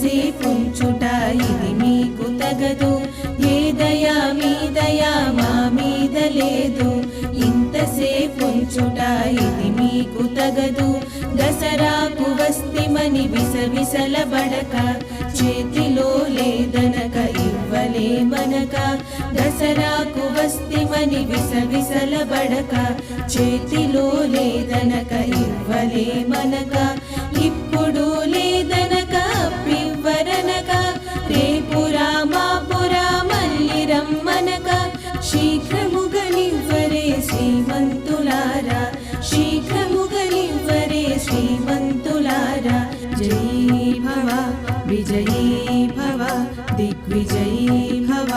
ఇంతసేపుంచుట ఇది మీకు తగదు, ఏ దయా మీ దయా మా మీద లేదు. ఇంతసేపుంచుట ఇది మీకు తగదు, దసరాకు వస్తిమని విసవిసలబడక, చేతిలో లేదనక ఇవ్వలేమనక. దసరాకు వస్తిమని విసవిసలబడక, చేతిలో లేదనక ఇవ్వలేమనక. ఇప్పుడు లేదనక అప్పివ్వరనక, రేపు రామాపురా మళ్ళీ రమ్మనక. శీఘ్రముగనివ్వరే శ్రీమంతులారా, శీఘ్రముగనివ్వరే శ్రీమంతులారా. జయీ భవ విజయీ భవ దిగ్విజయీ భవ.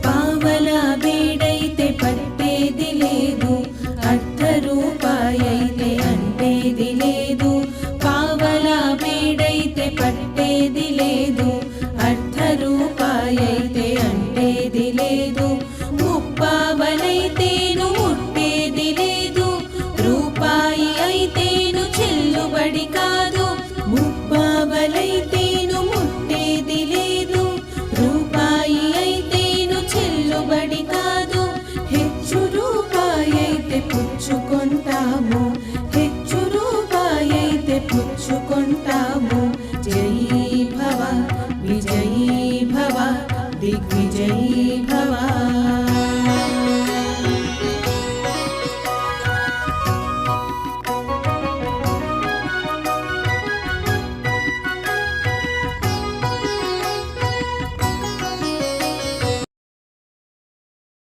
పావలా బేడైతే పట్టేది లేదు, అర్ధ రూపాయైతే అంటేది లేదు. పావలా బేడైతే పట్టేది లేదు, అర్ధ రూపాయైతే అంటేది లేదు. ముప్పావలైతేను ముట్టేది లేదు, రూపాయి అయితేను చెల్లుబడి కాదు. ముప్పావలైతేను ముట్టేది లేదు, రూపాయి అయితేను చెల్లుబడి కాదు. హెచ్చు రూపాయైతే పుచ్చుకొంటాము, హెచ్చు రూపాయైతే పుచ్చుకొంటాము. జయీ భవ విజయీ